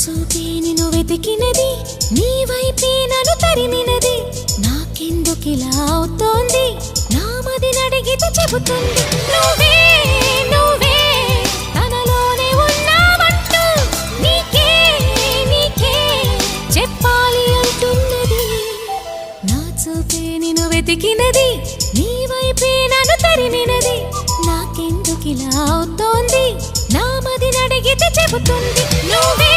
చూపే నిన్ను వెతికినది, నీ వైపే నన్ను తరిమినది. నాకెందుకిలా అవుతోంది, నా మది నడిగితే చెబుతుంది. నువ్వే నువ్వే తనలోనే ఉన్నావంటూ నీకే నీకే చెప్పాలి అంటున్నది. నా చూపే నిన్ను వెతికినది, నీ వైపే నన్ను తరిమినది. నాకెందుకిలా అవుతోంది, నా మది నడిగితే చెబుతుంది. నువ్వే